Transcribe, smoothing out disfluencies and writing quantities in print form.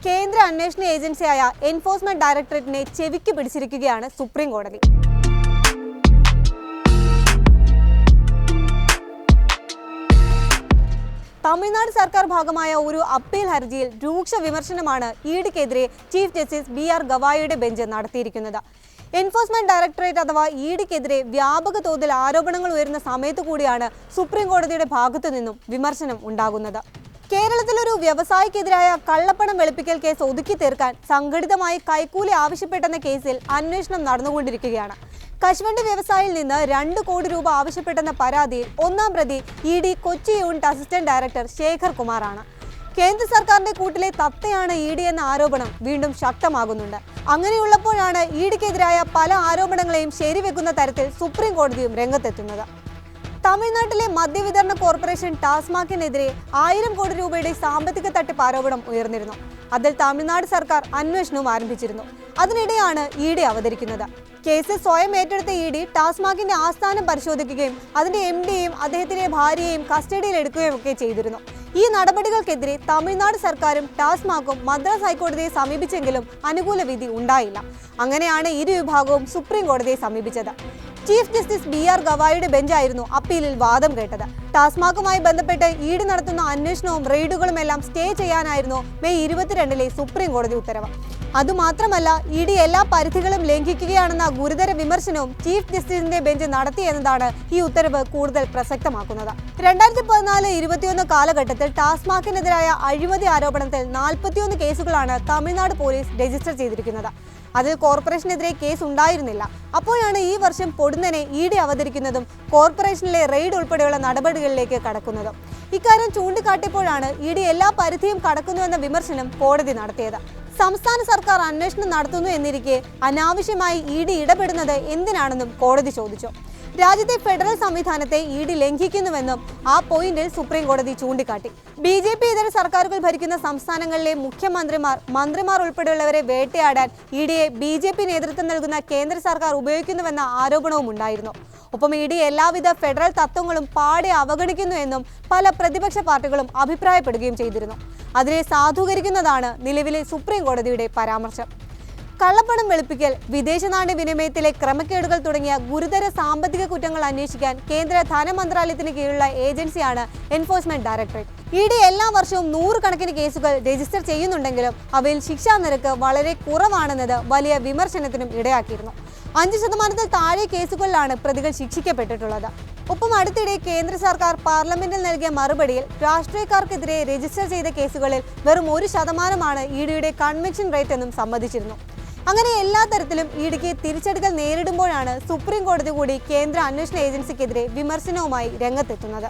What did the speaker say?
കേന്ദ്ര അന്വേഷണ ഏജൻസിയായ എൻഫോഴ്സ്മെന്റ് ഡയറക്ടറേറ്റിനെ ചെവിക്ക് പിടിച്ചിരിക്കുകയാണ് സുപ്രീം കോടതി. തമിഴ്നാട് സർക്കാർ ഭാഗമായ ഒരു അപ്പീൽ ഹർജിയിൽ രൂക്ഷ വിമർശനമാണ് ഇഡിക്കെതിരെ ചീഫ് ജസ്റ്റിസ് ബി.ആർ. ഗവായിയുടെ ബെഞ്ച് നടത്തിയിരിക്കുന്നത്. എൻഫോഴ്സ്മെന്റ് ഡയറക്ടറേറ്റ് അഥവാ ഇഡിക്കെതിരെ വ്യാപക തോതിൽ ആരോപണങ്ങൾ ഉയരുന്ന സമയത്തു കൂടിയാണ് സുപ്രീം കോടതിയുടെ ഭാഗത്തു നിന്നും വിമർശനം ഉണ്ടാകുന്നത്. കേരളത്തിലൊരു വ്യവസായിക്കെതിരായ കള്ളപ്പണം വെളുപ്പിക്കൽ കേസ് ഒതുക്കി തീർക്കാൻ സംഘടിതമായി കൈക്കൂലി ആവശ്യപ്പെട്ടെന്ന കേസിൽ അന്വേഷണം നടന്നുകൊണ്ടിരിക്കുകയാണ്. കശുവണ്ടി വ്യവസായിയിൽ നിന്ന് 2 കോടി രൂപ ആവശ്യപ്പെട്ടെന്ന പരാതിയിൽ ഒന്നാം പ്രതി ED Kochi unit assistant director Shekhar കുമാറാണ്. കേന്ദ്ര സർക്കാരിന്റെ കൂട്ടിലെ തത്തയാണ് ഇഡി എന്ന ആരോപണം വീണ്ടും ശക്തമാകുന്നുണ്ട്. അങ്ങനെയുള്ളപ്പോഴാണ് ഇഡിക്കെതിരായ പല ആരോപണങ്ങളെയും ശരിവെക്കുന്ന തരത്തിൽ സുപ്രീം കോടതിയും രംഗത്തെത്തുന്നത്. തമിഴ്നാട്ടിലെ മദ്യവിതരണ കോർപ്പറേഷൻ ടാസ്മാക്കിനെതിരെ 1000 കോടി രൂപയുടെ സാമ്പത്തിക തട്ടിപ്പ് ആരോപണം ഉയർന്നിരുന്നു. അതിൽ തമിഴ്നാട് സർക്കാർ അന്വേഷണവും ആരംഭിച്ചിരുന്നു. അതിനിടെയാണ് ഇഡി അവതരിക്കുന്നത്. കേസ് സ്വയം ഏറ്റെടുത്ത ഇഡി ടാസ്മാക്കിന്റെ ആസ്ഥാനം പരിശോധിക്കുകയും അതിന്റെ എംഡിയെയും അദ്ദേഹത്തിന്റെ ഭാര്യയെയും കസ്റ്റഡിയിൽ എടുക്കുകയും ഒക്കെ ചെയ്തിരുന്നു. ഈ നടപടികൾക്കെതിരെ തമിഴ്നാട് സർക്കാരും ടാസ്മാക്കും മദ്രാസ് ഹൈക്കോടതിയെ സമീപിച്ചെങ്കിലും അനുകൂല വിധി ഉണ്ടായില്ല. അങ്ങനെയാണ് ഇരു വിഭാഗവും സുപ്രീം കോടതിയെ സമീപിച്ചത്. Chief justice BR. ഗവായിയുടെ ബെഞ്ചായിരുന്നു അപ്പീലിൽ വാദം കേട്ടത്. ടാസ്മാക്കുമായി ബന്ധപ്പെട്ട് ഇഡി നടത്തുന്ന അന്വേഷണവും റെയ്ഡുകളും എല്ലാം സ്റ്റേ ചെയ്യാനായിരുന്നു മെയ് 22 സുപ്രീം കോടതി ഉത്തരവ്. അതുമാത്രമല്ല, ഇഡി എല്ലാ പരിധികളും ലംഘിക്കുകയാണെന്ന ഗുരുതര വിമർശനവും ചീഫ് ജസ്റ്റിസിന്റെ ബെഞ്ച് നടത്തിയെന്നതാണ് ഈ ഉത്തരവ് കൂടുതൽ പ്രസക്തമാക്കുന്നത്. 2014-21 കാലഘട്ടത്തിൽ ടാസ്മാക്കിനെതിരായ അഴിമതി ആരോപണത്തിൽ 41 കേസുകളാണ് തമിഴ്നാട് പോലീസ് രജിസ്റ്റർ ചെയ്തിരിക്കുന്നത്. അതിൽ കോർപ്പറേഷനെതിരെ കേസ് ഉണ്ടായിരുന്നില്ല. അപ്പോഴാണ് ഈ വർഷം പൊടുന്നനെ ഇഡി അവതരിക്കുന്നതും കോർപ്പറേഷനിലെ റെയ്ഡ് ഉൾപ്പെടെയുള്ള നടപടികളിലേക്ക് കടക്കുന്നതും. ഇക്കാര്യം ചൂണ്ടിക്കാട്ടിയപ്പോഴാണ് ഇഡി എല്ലാ പരിധിയും കടക്കുന്നുവെന്ന വിമർശനം കോടതി നടത്തിയത്. സംസ്ഥാന സർക്കാർ അന്വേഷണം നടത്തുന്നു എന്നിരിക്കെ അനാവശ്യമായി ഇഡി ഇടപെടുന്നത് എന്തിനാണെന്നും കോടതി ചോദിച്ചു. രാജ്യത്തെ ഫെഡറൽ സംവിധാനത്തെ ഇഡി ലംഘിക്കുന്നുവെന്നും ആ പോയിന്റിൽ സുപ്രീം കോടതി ചൂണ്ടിക്കാട്ടി. BJP ഇതര സർക്കാരുകൾ ഭരിക്കുന്ന സംസ്ഥാനങ്ങളിലെ മുഖ്യമന്ത്രിമാർ, മന്ത്രിമാർ ഉൾപ്പെടെയുള്ളവരെ വേട്ടയാടാൻ ഇഡിയെ BJP നേതൃത്വം നൽകുന്ന കേന്ദ്ര സർക്കാർ ഉപയോഗിക്കുന്നുവെന്ന ആരോപണവും ഉണ്ടായിരുന്നു. ഒപ്പം ഇഡി എല്ലാവിധ ഫെഡറൽ തത്വങ്ങളും പാടെ അവഗണിക്കുന്നു എന്നും പല പ്രതിപക്ഷ പാർട്ടികളും അഭിപ്രായപ്പെടുകയും ചെയ്തിരുന്നു. അതിനെ സാധൂകരിക്കുന്നതാണ് നിലവിലെ സുപ്രീം കോടതിയുടെ പരാമർശം. കള്ളപ്പണം വെളുപ്പിക്കൽ, വിദേശ നാണ്യ വിനിമയത്തിലെ ക്രമക്കേടുകൾ തുടങ്ങിയ ഗുരുതര സാമ്പത്തിക കുറ്റങ്ങൾ അന്വേഷിക്കാൻ കേന്ദ്ര ധനമന്ത്രാലയത്തിന് കീഴിലുള്ള ഏജൻസിയാണ് എൻഫോഴ്സ്മെന്റ് ഡയറക്ടറേറ്റ്. ഇഡി എല്ലാ വർഷവും 100 കണക്കിന് കേസുകൾ രജിസ്റ്റർ ചെയ്യുന്നുണ്ടെങ്കിലും അവയിൽ ശിക്ഷാ നിരക്ക് വളരെ കുറവാണെന്നത് വലിയ വിമർശനത്തിനും ഇടയാക്കിയിരുന്നു. 5% താഴെ കേസുകളിലാണ് പ്രതികൾ ശിക്ഷിക്കപ്പെട്ടിട്ടുള്ളത്. ഒപ്പം അടുത്തിടെ കേന്ദ്ര സർക്കാർ പാർലമെന്റിൽ നൽകിയ മറുപടിയിൽ രാഷ്ട്രീയക്കാർക്കെതിരെ രജിസ്റ്റർ ചെയ്ത കേസുകളിൽ വെറും 1% ഇഡിയുടെ കൺവിക്ഷൻ റേറ്റ് എന്നും സമ്മതിച്ചിരുന്നു. അങ്ങനെ എല്ലാ തരത്തിലും ഇഡിക്ക് തിരിച്ചടികൾ നേരിടുമ്പോഴാണ് സുപ്രീം കോടതി കൂടി കേന്ദ്ര അന്വേഷണ ഏജൻസിക്കെതിരെ വിമർശനവുമായി രംഗത്തെത്തുന്നത്.